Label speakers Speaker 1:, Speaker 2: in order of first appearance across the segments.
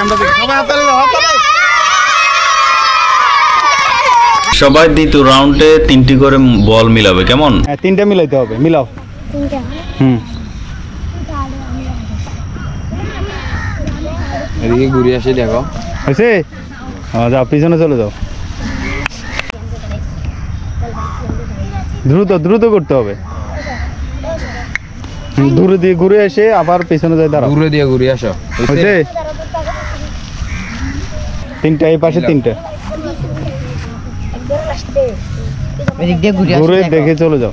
Speaker 1: Camera দিকে সবাই হাততালি দাও, হাততালি।
Speaker 2: সবাই দ্বিতীয় রাউন্ডে 3টি করে বল মিলাবে, কেমন?
Speaker 1: হ্যাঁ 3টা মিলাইতে হবে, মিলাও।
Speaker 3: 3টা
Speaker 4: এদিকে ঘুরে আসি দেখো
Speaker 1: হয়েছে। যাও পিছনে চলে যাও, দ্রুত দ্রুত করতে হবে। দূরে দিয়ে ঘুরে এসে আবার পিছনে যাই, দাঁড়াও।
Speaker 4: ঘুরে দিয়ে ঘুরে আসো।
Speaker 1: হয়েছে 3টা, এই পাশে 3টা, ঘুরে দেখে চলে যাও।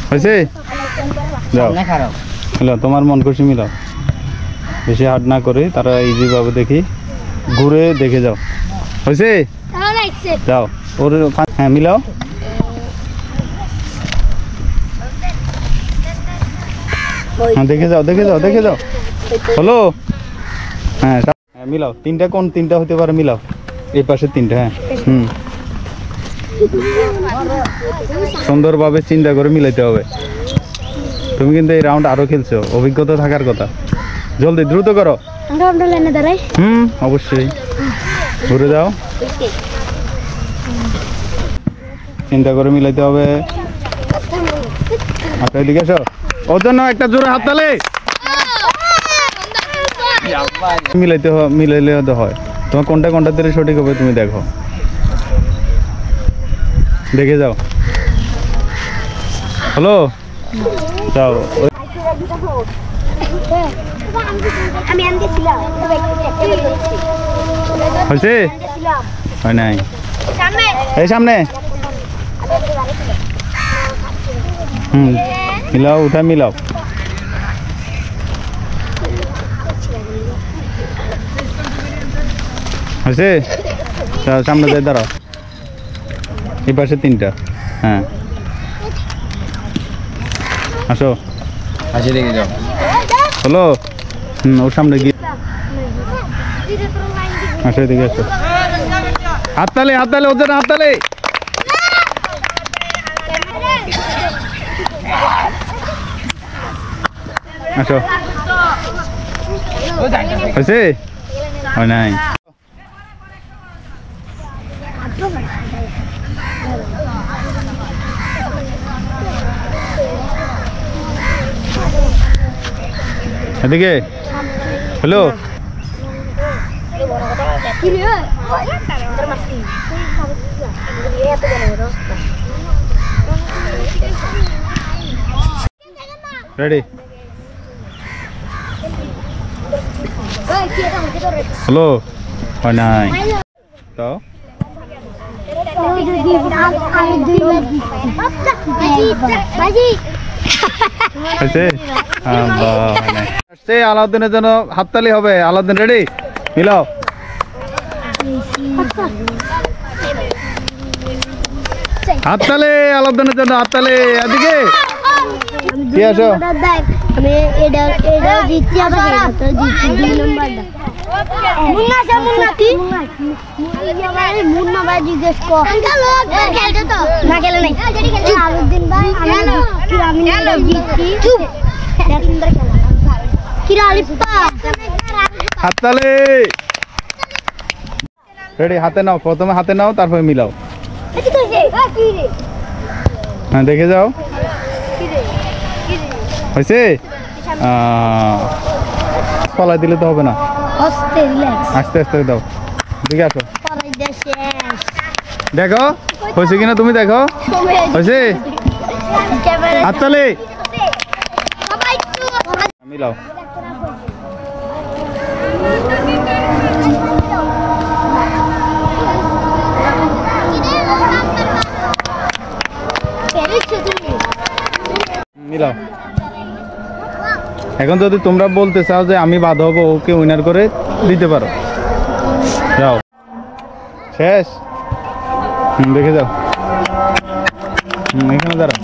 Speaker 1: হয়েছে, যাও হ্যালো, তোমার মন খুশি মিলাও, বেশি হার্ড না করে, তারা ইজি ভাবে দেখি, ঘুরে দেখে যাও। হয়েছে, যাও ওর। হ্যাঁ মিলাও, হ্যাঁ দেখে যাও, দেখে যাও, দেখে যাও। হলো, হ্যাঁ মিলাও। 3টা কোন 3টা হতে পারে, মিলাও। এই পাশে 3টা, হ্যাঁ সুন্দরভাবে চিন্তা করে মিলাইতে হবে। তুমি কিন্তু এই রাউন্ড আরো খেলছো, অভিজ্ঞতা থাকার কথা। জলদি দ্রুত করো। অবশ্যই ঘুরে যাও, চিন্তা করে মিলাইতে হবে। আচ্ছা এদিকে এসো, ওর জন্য একটা জোরে হাততালি। মিলাইতে মিলাইলে তো হয়। তোমার কোনটা কোনটা দিলে সঠিক হবে তুমি দেখো, দেখে যাও। হ্যালো, যাও। হয়েছে, হয় নাই, এই সামনে। মিলাও, উঠা মিলাও। হয়েছে, সামনে যাই, দাঁড়াও। এই পাশে 3টা, হ্যাঁ আসো,
Speaker 4: আসি দেখে যাও।
Speaker 1: হলো, ওর সামনে গিয়ে আসো, এদিকে আসো। হাততালি, হাততালি, ওদের হাততালি। আসো, হয়েছে, হয় নাই। এদিকে হ্যালো, রেডি, হ্যালো, হয় নাই তো। আলাউদ্দিনের জন্য হাততালি হবে। আলাউদ্দিন রেডি, মিলাও। হাততালি আলাউদ্দিনের জন্য, হাততালি। এদিকে কি আসো, হাততালি। রেডি, হাতে নাও, প্রথমে হাতে নাও, তারপরে মিলাও। হ্যাঁ দেখে যাও, হয়েছে। পালাই দিলে তো হবে না, আস্তে আস্তে দাও। দেখে আসো, দেখো হয়েছে কিনা, তুমি দেখো হয়েছে। হাততালি, মিলাও। মিলাও। এখন যদি তোমরা বলতে চাও যে আমি বাদ হবো, ওকে উইনার করে দিতে পারো। যাও, শেষ। দেখে যাও, এখানে দাঁড়াও।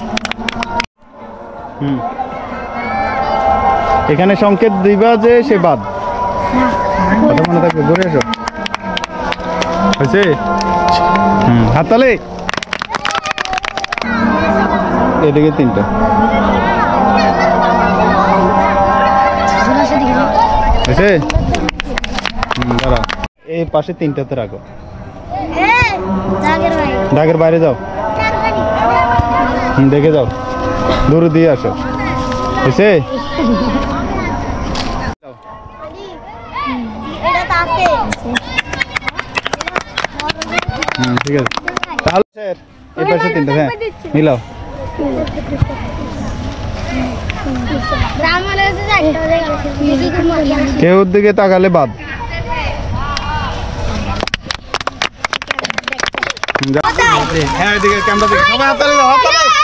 Speaker 1: এখানে সংকেত দিবা যে সে বাদ, কথা মনে থাকবে। ঘুরে এসো, হয়েছে। হাততালি। এদিকে 3টা, হয়েছে। দাঁড়াও, এই পাশে তিনটাতে রাখো। দাগের বাইরে যাও, দেখে যাও, দূরে দিয়ে আসো। হয়েছে? ঠিক আছে, তাহলে স্যার এই পাশে তিনটা, হ্যাঁ মিলাও। কেউ দিকে তাকালে বাদ। হ্যাঁ, এদিকে ক্যামেরা দিকে সবাই হাততালি দাও, হাততালি।